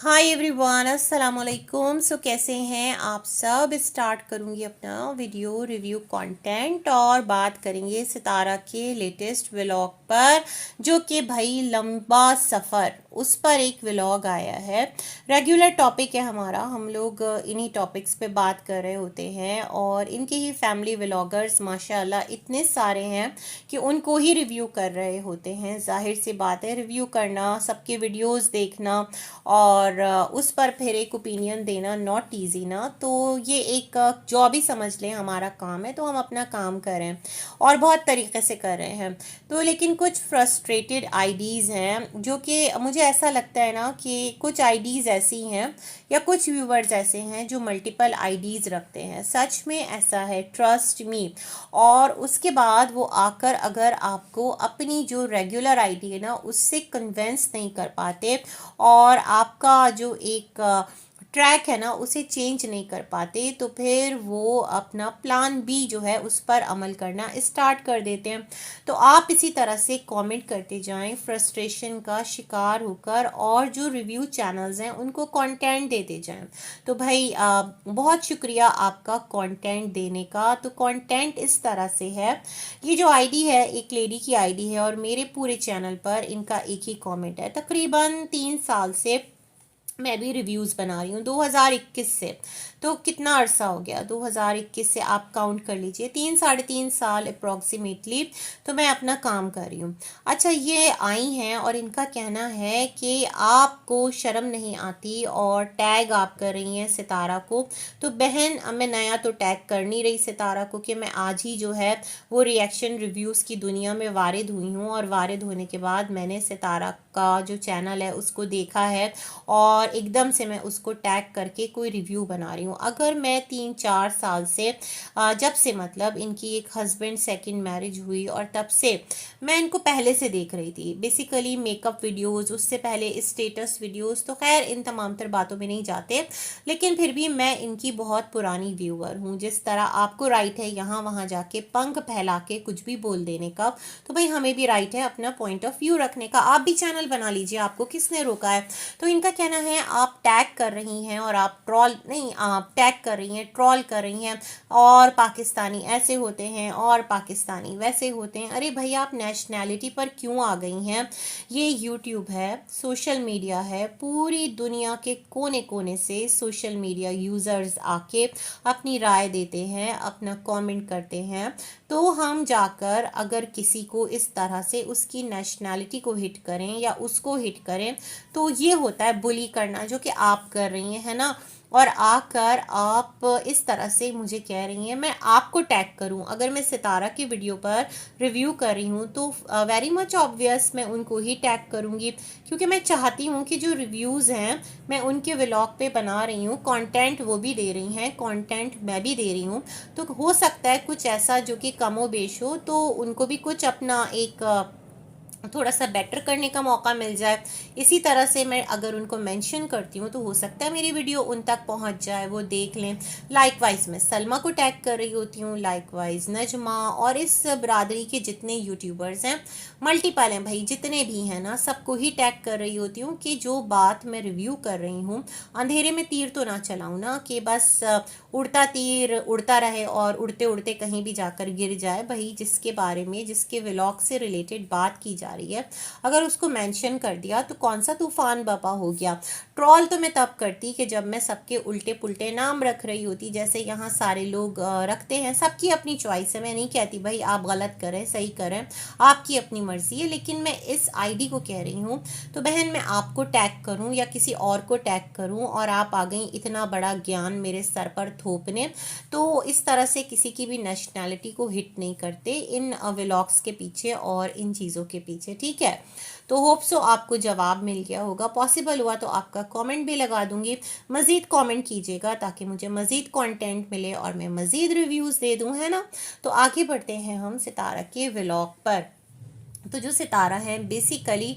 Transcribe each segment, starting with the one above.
Hi everyone, अस्सलाम वालेकुम। सो कैसे हैं आप सब। स्टार्ट करूंगी अपना वीडियो रिव्यू कंटेंट और बात करेंगे सितारा के लेटेस्ट व्लॉग पर, जो कि भाई लंबा सफ़र उस पर एक व्लॉग आया है। रेगुलर टॉपिक है हमारा, हम लोग इन्हीं टॉपिक्स पे बात कर रहे होते हैं और इनके ही फैमिली व्लॉगर्स माशाल्लाह इतने सारे हैं कि उनको ही रिव्यू कर रहे होते हैं। जाहिर सी बात है, रिव्यू करना, सबके वीडियोस देखना और उस पर फिर एक ओपिनियन देना नॉट ईजी ना। तो ये एक जॉब ही समझ लें, हमारा काम है, तो हम अपना काम करें और बहुत तरीके से कर रहे हैं। तो लेकिन कुछ फ्रस्ट्रेटेड आईडीज़ हैं, जो कि मुझे ऐसा लगता है ना कि कुछ आईडीज़ ऐसी हैं या कुछ व्यूवर्स ऐसे हैं जो मल्टीपल आईडीज़ रखते हैं। सच में ऐसा है, ट्रस्ट मी। और उसके बाद वो आकर अगर आपको अपनी जो रेगुलर आईडी है ना उससे कन्वेंस नहीं कर पाते और आपका जो एक ट्रैक है ना उसे चेंज नहीं कर पाते, तो फिर वो अपना प्लान बी जो है उस पर अमल करना स्टार्ट कर देते हैं। तो आप इसी तरह से कमेंट करते जाएं फ्रस्ट्रेशन का शिकार होकर और जो रिव्यू चैनल्स हैं उनको कंटेंट देते जाएं। तो भाई बहुत शुक्रिया आपका कंटेंट देने का। तो कंटेंट इस तरह से है, ये जो आईडी है एक लेडी की आईडी है और मेरे पूरे चैनल पर इनका एक ही कमेंट है। तकरीबन 3 साल से मैं भी रिव्यूज़ बना रही हूँ, 2021 से। तो कितना अरसा हो गया, 2021 से आप काउंट कर लीजिए, 3 साढ़े 3 साल अप्रॉक्सीमेटली तो मैं अपना काम कर रही हूँ। अच्छा, ये आई हैं और इनका कहना है कि आपको शर्म नहीं आती और टैग आप कर रही हैं सितारा को। तो बहन, अब मैं नया तो टैग कर नहीं रही सितारा को, कि मैं आज ही जो है वो रिएक्शन रिव्यूज़ की दुनिया में वारिद हुई हूँ और वारिद होने के बाद मैंने सितारा का जो चैनल है उसको देखा है और एकदम से मैं उसको टैग करके कोई रिव्यू बना रही हूँ। अगर मैं 3-4 साल से जब से मतलब इनकी एक हस्बैंड सेकंड मैरिज हुई और तब से मैं इनको पहले से देख रही थी, बेसिकली मेकअप वीडियोस, उससे पहले स्टेटस वीडियोस, तो खैर इन तमाम तर बातों में नहीं जाते, लेकिन फिर भी मैं इनकी बहुत पुरानी व्यूअर हूँ। जिस तरह आपको राइट है यहाँ वहाँ जाके पंख फैला के कुछ भी बोल देने का, तो भाई हमें भी राइट है अपना पॉइंट ऑफ व्यू रखने का। आप भी चैनल बना लीजिए, आपको किसने रोका है। तो इनका कहना है आप टैग कर रही हैं और आप ट्रॉल नहीं, आप टैग कर रही हैं, ट्रॉल कर रही हैं और पाकिस्तानी ऐसे होते हैं और पाकिस्तानी वैसे होते हैं। अरे भाई, आप नेशनैलिटी पर क्यों आ गई हैं। ये यूट्यूब है, सोशल मीडिया है, पूरी दुनिया के कोने कोने से सोशल मीडिया यूज़र्स आके अपनी राय देते हैं, अपना कमेंट करते हैं। तो हम जाकर अगर किसी को इस तरह से उसकी नेशनैलिटी को हिट करें या उसको हिट करें, तो ये होता है बुली करना, जो कि आप कर रही हैं, है ना। और आकर आप इस तरह से मुझे कह रही हैं मैं आपको टैग करूं। अगर मैं सितारा की वीडियो पर रिव्यू कर रही हूं तो वेरी मच ऑब्वियस मैं उनको ही टैग करूंगी, क्योंकि मैं चाहती हूं कि जो रिव्यूज़ हैं मैं उनके व्लॉग पे बना रही हूं, कंटेंट वो भी दे रही हैं, कंटेंट मैं भी दे रही हूं। तो हो सकता है कुछ ऐसा जो कि कमो बेश हो, तो उनको भी कुछ अपना एक थोड़ा सा बेटर करने का मौका मिल जाए। इसी तरह से मैं अगर उनको मेंशन करती हूँ तो हो सकता है मेरी वीडियो उन तक पहुँच जाए, वो देख लें। लाइकवाइज मैं सलमा को टैग कर रही होती हूँ, लाइकवाइज नजमा, और इस बरादरी के जितने यूट्यूबर्स हैं, मल्टीपल हैं भाई, जितने भी हैं ना, सबको ही टैग कर रही होती हूँ कि जो बात मैं रिव्यू कर रही हूँ, अंधेरे में तीर तो ना चलाऊँ ना, कि बस उड़ता तीर उड़ता रहे और उड़ते उड़ते कहीं भी जाकर गिर जाए। भाई, जिसके बारे में, जिसके व्लॉग से रिलेटेड बात की जा रही है, अगर उसको मेंशन कर दिया तो कौन सा तूफान बपा हो गया। ट्रॉल तो मैं तब करती कि जब मैं सबके उल्टे पुल्टे नाम रख रही होती, जैसे यहाँ सारे लोग रखते हैं। सबकी अपनी चॉइस है, मैं नहीं कहती भाई आप गलत करें सही करें, आपकी अपनी मर्जी है। लेकिन मैं इस आईडी को कह रही हूँ, तो बहन मैं आपको टैग करूँ या किसी और को टैग करूँ और आप आ गई इतना बड़ा ज्ञान मेरे सर पर थोपने, तो इस तरह से किसी की भी नेशनैलिटी को हिट नहीं करते इन व्लॉग्स के पीछे और इन चीज़ों के पीछे, ठीक है। तो होप सो आपको जवाब मिल गया होगा। पॉसिबल हुआ तो आपका कमेंट भी लगा दूंगी, मज़ीद कमेंट कीजिएगा ताकि मुझे मज़ीद कंटेंट मिले और मैं मज़ीद रिव्यूज़ दे दूं, है ना। तो आगे बढ़ते हैं हम सितारा के व्लॉग पर। तो जो सितारा है बेसिकली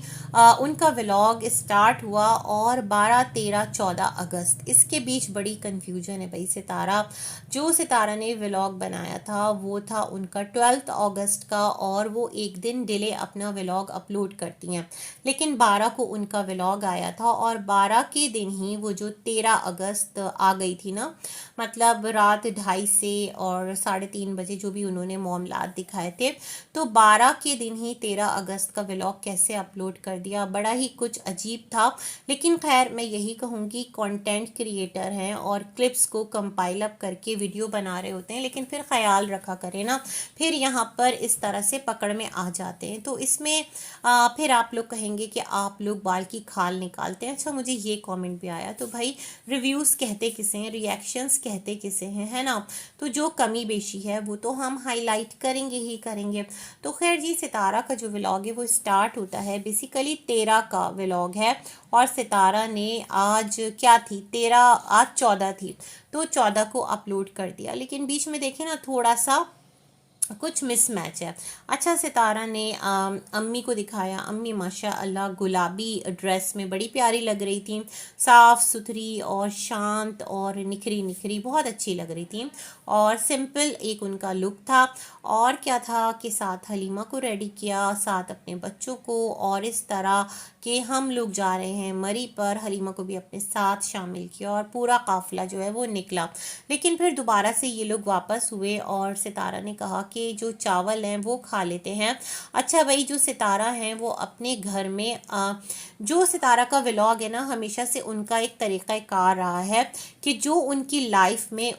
उनका व्लॉग स्टार्ट हुआ और 12, 13, 14 अगस्त इसके बीच बड़ी कन्फ्यूजन है भाई। सितारा ने व्लॉग बनाया था वो था उनका 12 अगस्त का, और वो एक दिन डिले अपना व्लॉग अपलोड करती हैं। लेकिन 12 को उनका व्लॉग आया था और 12 के दिन ही वो जो 13 अगस्त आ गई थी ना, मतलब रात 2:30 से और 3:30 बजे जो भी उन्होंने मामलात दिखाए थे, तो 12 के दिन ही 13 अगस्त का व्लॉग कैसे अपलोड कर दिया, बड़ा ही कुछ अजीब था। लेकिन खैर मैं यही कहूँगी, कंटेंट क्रिएटर हैं और क्लिप्स को कंपाइल अप करके वीडियो बना रहे होते हैं, लेकिन फिर ख्याल रखा करें ना, फिर यहाँ पर इस तरह से पकड़ में आ जाते हैं। तो इसमें फिर आप लोग कहेंगे कि आप लोग बाल की खाल निकालते हैं। अच्छा, मुझे ये कमेंट भी आया, तो भाई रिव्यूज़ कहते किसे हैं, रिएक्शंस कहते किसे हैं, है ना। तो जो कमी बेशी है वो तो हम हाईलाइट करेंगे ही करेंगे। तो खैर जी, सितारा का जो व्लॉग है वो स्टार्ट होता है बेसिकली 13 का व्लॉग है, और सितारा ने आज क्या थी 13, आज 14 थी, तो 14 को अपलोड कर दिया। लेकिन बीच में देखें ना, थोड़ा सा कुछ मिसमैच है। अच्छा, सितारा ने अम्मी को दिखाया। अम्मी माशाअल्लाह गुलाबी ड्रेस में बड़ी प्यारी लग रही थी, साफ़ सुथरी और शांत और निखरी निखरी, बहुत अच्छी लग रही थी। और सिंपल एक उनका लुक था। और क्या था कि साथ हलीमा को रेडी किया, साथ अपने बच्चों को, और इस तरह कि हम लोग जा रहे हैं मरी पर, हलीमा को भी अपने साथ शामिल किया और पूरा काफ़िला जो है वो निकला। लेकिन फिर दोबारा से ये लोग वापस हुए और सितारा ने कहा कि जो चावल हैं वो खा लेते हैं। अच्छा भाई, जो सितारा हैं वो अपने घर में जो सितारा का व्लॉग है ना, हमेशा से उनका एक तरीक़ा कार रहा है कि जो उनकी लाइफ में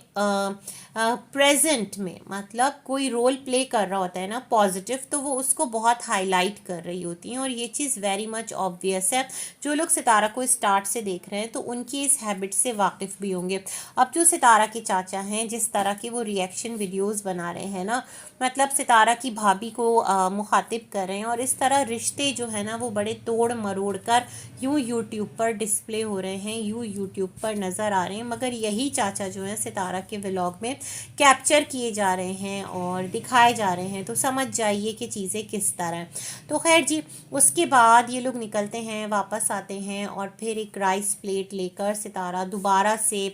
प्रेजेंट में मतलब कोई रोल प्ले कर रहा होता है ना पॉजिटिव, तो वो उसको बहुत हाईलाइट कर रही होती हैं। और ये चीज़ वेरी मच ऑब्वियस है। जो लोग सितारा को स्टार्ट से देख रहे हैं तो उनकी इस हैबिट से वाकिफ़ भी होंगे। अब जो सितारा के चाचा हैं, जिस तरह के वो रिएक्शन वीडियोस बना रहे हैं ना, मतलब सितारा की भाभी को मुखातिब कर रहे हैं, और इस तरह रिश्ते जो है ना वो बड़े तोड़ मरोड़ कर यूँ यूट्यूब पर डिस्प्ले हो रहे हैं, यूँ यूट्यूब पर नज़र आ रहे हैं। मगर यही चाचा जो है सितारा के व्लॉग में कैप्चर किए जा रहे हैं और दिखाए जा रहे हैं। तो समझ जाइए कि चीज़ें किस तरह हैं। तो खैर जी, उसके बाद ये लोग निकलते हैं, वापस आते हैं, और फिर एक राइस प्लेट लेकर सितारा दोबारा से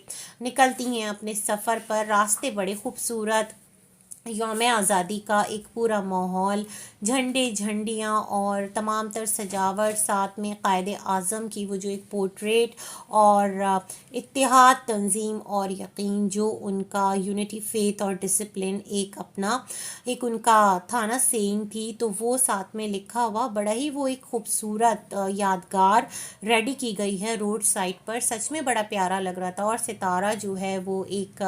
निकलती हैं अपने सफ़र पर। रास्ते बड़े खूबसूरत, यौम आज़ादी का एक पूरा माहौल, झंडे झंडियाँ और तमाम तर सजावट, साथ में कायद आज़म की वो जो एक पोर्ट्रेट, और इत्तेहाद, तंजीम और यकीन, जो उनका यूनिटी, फेथ और डिसिप्लिन एक अपना एक उनका था ना सेइंग थी, तो वो साथ में लिखा हुआ बड़ा ही वो एक खूबसूरत यादगार रेडी की गई है रोड साइड पर। सच में बड़ा प्यारा लग रहा था। और सितारा जो है वो एक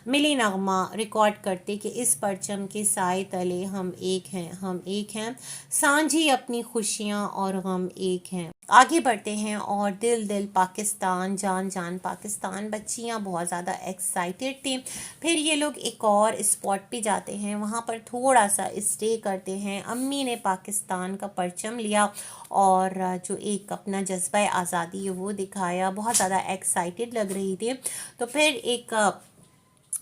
मिली नगमा रिकॉर्ड करते कि इस परचम के साए तले हम एक हैं, हम एक हैं, सांझी अपनी खुशियाँ और गम एक हैं। आगे बढ़ते हैं, और दिल दिल पाकिस्तान, जान जान पाकिस्तान, बच्चियाँ बहुत ज़्यादा एक्साइटेड थी। फिर ये लोग एक और स्पॉट पे जाते हैं, वहाँ पर थोड़ा सा स्टे करते हैं। अम्मी ने पाकिस्तान का परचम लिया और जो एक अपना जज्बा आज़ादी है वो दिखाया, बहुत ज़्यादा एक्साइटेड लग रही थी। तो फिर एक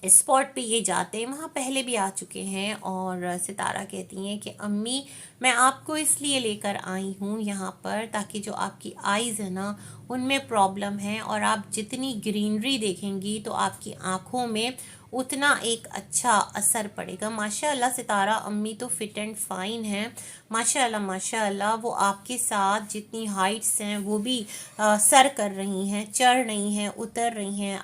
स्पॉट पे ये जाते हैं, वहाँ पहले भी आ चुके हैं, और सितारा कहती हैं कि अम्मी, मैं आपको इसलिए लेकर आई हूँ यहाँ पर ताकि जो आपकी आइज़ है ना उनमें प्रॉब्लम है, और आप जितनी ग्रीनरी देखेंगी तो आपकी आँखों में उतना एक अच्छा असर पड़ेगा। माशाअल्लाह सितारा अम्मी तो फिट एंड फाइन है, माशाअल्लाह माशाअल्लाह। वो आपके साथ जितनी हाइट्स हैं वो भी सर कर रही हैं, चढ़ रही हैं, उतर रही हैं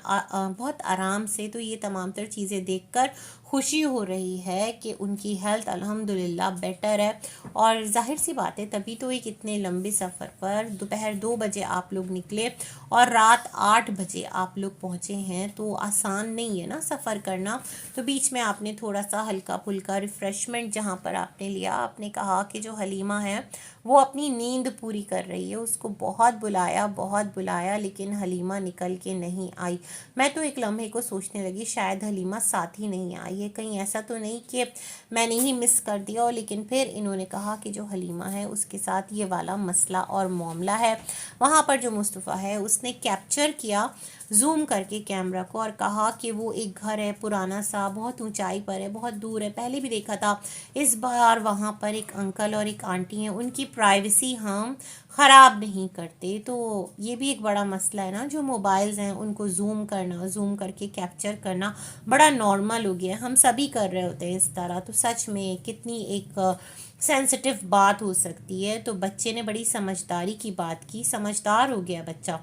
बहुत आराम से। तो ये तमाम तर चीज़ें देखकर खुशी हो रही है कि उनकी हेल्थ अल्हम्दुलिल्लाह बेटर है। और जाहिर सी बात है, तभी तो एक इतने लंबे सफ़र पर दोपहर 2 बजे आप लोग निकले और रात 8 बजे आप लोग पहुँचे हैं, तो आसान नहीं है ना सफ़र करना। तो बीच में आपने थोड़ा सा हल्का फुल्का रिफ़्रेशमेंट जहाँ पर आपने लिया, आपने कहा कि जो हलीमा है वो अपनी नींद पूरी कर रही है, उसको बहुत बुलाया लेकिन हलीमा निकल के नहीं आई। मैं तो एक लम्हे को सोचने लगी शायद हलीमा साथ ही नहीं आई है, कहीं ऐसा तो नहीं कि मैंने ही मिस कर दिया हो। लेकिन फिर इन्होंने कहा कि जो हलीमा है उसके साथ ये वाला मसला और मामला है। वहाँ पर जो मुस्तफ़ा है उसने कैप्चर किया जूम करके कैमरा को और कहा कि वो एक घर है पुराना सा, बहुत ऊंचाई पर है, बहुत दूर है, पहले भी देखा था। इस बार वहाँ पर एक अंकल और एक आंटी हैं, उनकी प्राइवेसी हम ख़राब नहीं करते। तो ये भी एक बड़ा मसला है ना, जो मोबाइल्स हैं उनको जूम करना, जूम करके कैप्चर करना बड़ा नॉर्मल हो गया है, हम सभी कर रहे होते हैं इस तरह। तो सच में कितनी एक सेंसिटिव बात हो सकती है। तो बच्चे ने बड़ी समझदारी की बात की, समझदार हो गया बच्चा।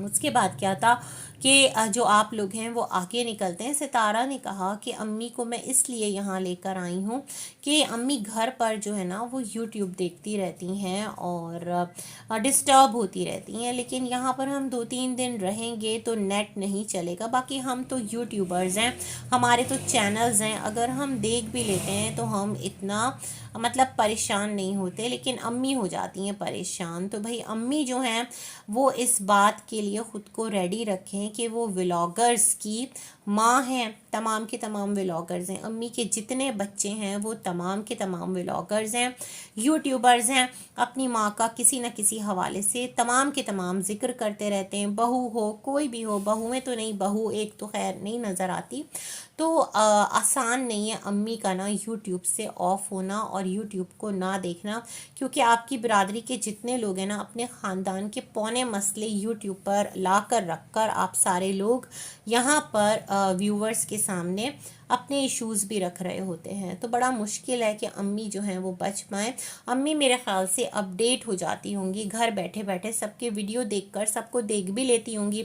उसके बाद क्या था कि जो आप लोग हैं वो आगे निकलते हैं। सितारा ने कहा कि अम्मी को मैं इसलिए यहाँ लेकर आई हूँ कि अम्मी घर पर जो है ना वो यूट्यूब देखती रहती हैं और डिस्टर्ब होती रहती हैं, लेकिन यहाँ पर हम 2-3 दिन रहेंगे तो नेट नहीं चलेगा। बाकी हम तो यूट्यूबर्स हैं, हमारे तो चैनल्स हैं, अगर हम देख भी लेते हैं तो हम इतना मतलब परेशान नहीं होते, लेकिन अम्मी हो जाती हैं परेशान। तो भाई अम्मी जो हैं वो इस बात के लिए ख़ुद को रेडी रखें कि वो व्लॉगर्स की माँ हैं, तमाम के तमाम व्लॉगर्स हैं। अम्मी के जितने बच्चे हैं वो तमाम के तमाम व्लॉगर्स हैं, यूट्यूबर्स हैं, अपनी माँ का किसी न किसी हवाले से तमाम के तमाम जिक्र करते रहते हैं। बहू हो कोई भी हो, बहुएं तो नहीं, बहू एक तो खैर नहीं नज़र आती। तो आसान नहीं है अम्मी का ना यूट्यूब से ऑफ होना और यूट्यूब को ना देखना, क्योंकि आपकी बिरादरी के जितने लोग हैं ना अपने ख़ानदान के पौने मसले यूट्यूब पर ला कर रख कर आप सारे लोग यहाँ पर व्यूवर्स के सामने अपने इश्यूज़ भी रख रहे होते हैं। तो बड़ा मुश्किल है कि अम्मी जो हैं वो बच पाएँ। अम्मी मेरे ख़्याल से अपडेट हो जाती होंगी घर बैठे बैठे, सबके वीडियो देखकर सबको देख भी लेती होंगी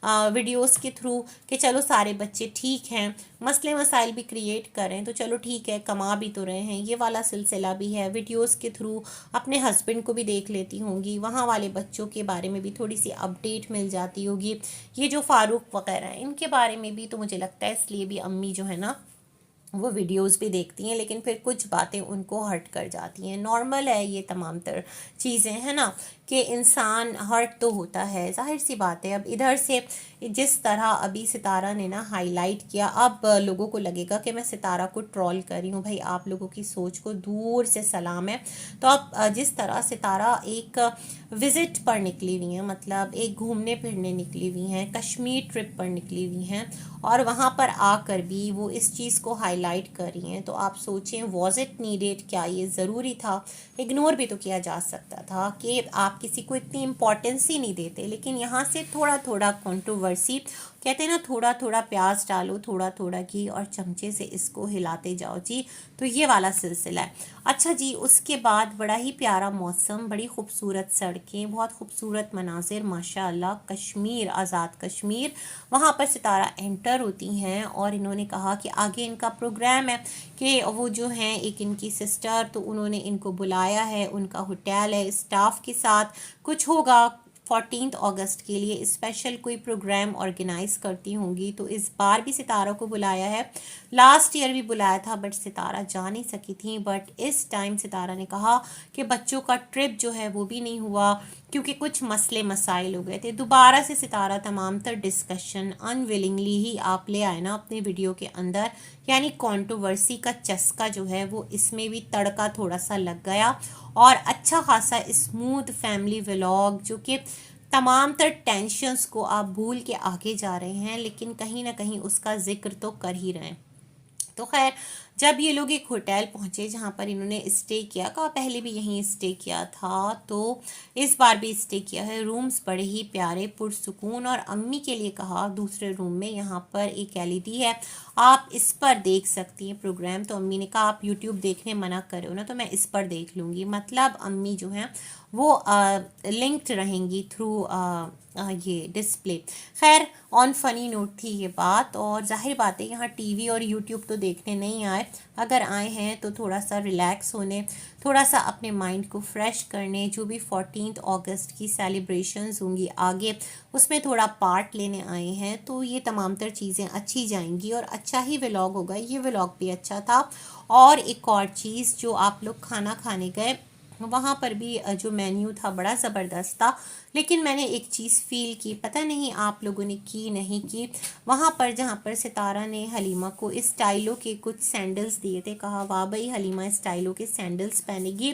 वीडियोस के थ्रू कि चलो सारे बच्चे ठीक हैं, मसले मसाइल भी क्रिएट करें तो चलो ठीक है, कमा भी तो रहे हैं, ये वाला सिलसिला भी है। वीडियोस के थ्रू अपने हस्बैंड को भी देख लेती होंगी, वहाँ वाले बच्चों के बारे में भी थोड़ी सी अपडेट मिल जाती होगी। ये जो फ़ारूक वगैरह हैं इनके बारे में भी तो मुझे लगता है इसलिए भी अम्मी जो है ना वो वीडियोस भी देखती हैं, लेकिन फिर कुछ बातें उनको हर्ट कर जाती हैं। नॉर्मल है ये तमाम तर चीज़ें, है ना, कि इंसान हर्ट तो होता है, जाहिर सी बात है। अब इधर से जिस तरह अभी सितारा ने ना हाईलाइट किया, अब लोगों को लगेगा कि मैं सितारा को ट्रोल कर रही हूँ। भाई आप लोगों की सोच को दूर से सलाम है। तो अब जिस तरह सितारा एक विज़िट पर निकली हुई हैं, मतलब एक घूमने फिरने निकली हुई हैं, कश्मीर ट्रिप पर निकली हुई हैं और वहाँ पर आकर भी वो इस चीज़ को हाईलाइट कर रही हैं, तो आप सोचें वॉज इट नीडेड, क्या ये ज़रूरी था? इग्नोर भी तो किया जा सकता था कि आप किसी को इतनी इम्पोर्टेंस ही नहीं देते, लेकिन यहाँ से थोड़ा थोड़ा कंट्रोवर्सी, कहते हैं ना थोड़ा थोड़ा प्याज डालो, थोड़ा थोड़ा घी और चमचे से इसको हिलाते जाओ जी। तो ये वाला सिलसिला है। अच्छा जी, उसके बाद बड़ा ही प्यारा मौसम, बड़ी खूबसूरत सड़कें, बहुत खूबसूरत मनाजिर, माशाअल्लाह, कश्मीर, आज़ाद कश्मीर। वहाँ पर सितारा एंटर होती हैं और इन्होंने कहा कि आगे इनका प्रोग्राम है कि वो जो हैं एक इनकी सिस्टर, तो उन्होंने इनको बुलाया है, उनका होटल है, स्टाफ के साथ कुछ होगा 14 अगस्त के लिए स्पेशल कोई प्रोग्राम ऑर्गेनाइज करती होंगी। तो इस बार भी सितारा को बुलाया है, लास्ट ईयर भी बुलाया था बट सितारा जा नहीं सकी थी। बट इस टाइम सितारा ने कहा कि बच्चों का ट्रिप जो है वो भी नहीं हुआ क्योंकि कुछ मसले मसाइल हो गए थे। दोबारा से सितारा तमाम तर डिस्कशन अनविलिंगली ही आप ले आए ना अपने वीडियो के अंदर, यानी कंट्रोवर्सी का चस्का जो है वो इसमें भी तड़का थोड़ा सा लग गया और अच्छा खासा स्मूथ फैमिली व्लॉग, जो कि तमाम तर टेंशन्स को आप भूल के आगे जा रहे हैं, लेकिन कहीं ना कहीं उसका जिक्र तो कर ही रहे हैं। तो खैर जब ये लोग एक होटल पहुँचे जहाँ पर इन्होंने स्टे किया, कहा पहले भी यहीं स्टे किया था तो इस बार भी स्टे किया है। रूम्स बड़े ही प्यारे पुरसुकून, और अम्मी के लिए कहा दूसरे रूम में यहाँ पर एक एलईडी है, आप इस पर देख सकती हैं प्रोग्राम। तो अम्मी ने कहा आप यूट्यूब देखने मना कर रहे हो ना, तो मैं इस पर देख लूँगी। मतलब अम्मी जो हैं वो लिंक्ड रहेंगी थ्रू ये डिस्प्ले। खैर ऑन फनी नोट थी ये बात, और जाहिर बात है यहाँ टीवी और यूट्यूब तो देखने नहीं आए, अगर आए हैं तो थोड़ा सा रिलैक्स होने, थोड़ा सा अपने माइंड को फ्रेश करने, जो भी 14 अगस्त की सेलिब्रेशंस होंगी आगे उसमें थोड़ा पार्ट लेने आए हैं। तो ये तमाम तर चीज़ें अच्छी जाएंगी और अच्छा ही व्लॉग होगा। ये व्लॉग भी अच्छा था। और एक और चीज़, जो आप लोग खाना खाने गए वहाँ पर भी जो मेन्यू था बड़ा ज़बरदस्त था। लेकिन मैंने एक चीज़ फ़ील की, पता नहीं आप लोगों ने की नहीं की, वहाँ पर जहाँ पर सितारा ने हलीमा को स्टाइलों के कुछ सैंडल्स दिए थे, कहा वाह भाई हलीमा स्टाइलों के सैंडल्स पहनेगी।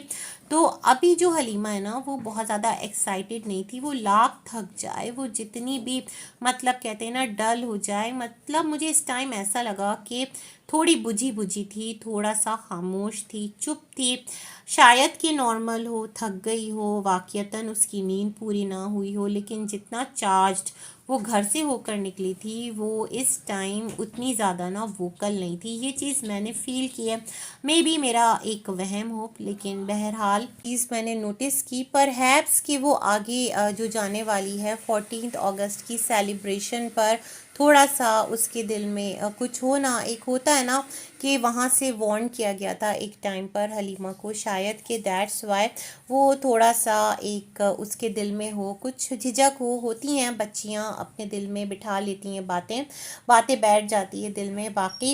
तो अभी जो हलीमा है ना वो बहुत ज़्यादा एक्साइटेड नहीं थी, वो लाख थक जाए, वो जितनी भी मतलब कहते हैं ना डल हो जाए, मतलब मुझे इस टाइम ऐसा लगा कि थोड़ी बुझी बुझी थी, थोड़ा सा खामोश थी, चुप थी। शायद कि नॉर्मल हो, थक गई हो, वाक़यतन उसकी नींद पूरी ना हुई हो, लेकिन जितना चार्ज्ड वो घर से होकर निकली थी वो इस टाइम उतनी ज़्यादा ना वोकल नहीं थी। ये चीज़ मैंने फ़ील की है, मे बी मेरा एक वहम हो, लेकिन बहरहाल चीज़ मैंने नोटिस की। पर हैप्स कि वो आगे जो जाने वाली है 14 अगस्त की सेलिब्रेशन पर थोड़ा सा उसके दिल में कुछ हो ना, एक होता है ना कि वहाँ से वार्न किया गया था एक टाइम पर हलीमा को, शायद कि दैट्स वाई वो थोड़ा सा एक उसके दिल में हो, कुछ झिझक हो, होती हैं बच्चियाँ अपने दिल में बिठा लेती हैं बातें, बातें बैठ जाती है दिल में। बाकी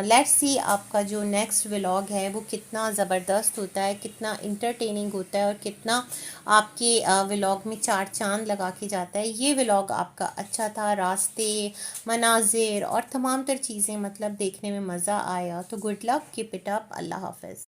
लेट्स सी आपका जो नेक्स्ट व्लॉग है वो कितना ज़बरदस्त होता है, कितना इंटरटेनिंग होता है और कितना आपके व्लॉग में चार चांद लगा के जाता है। ये व्लॉग आपका अच्छा था, रास्ते, मनाजिर और तमाम तर चीज़ें मतलब देखने में मज़ा आया। तो good luck, keep it up, अल्लाह हाफ़िज़।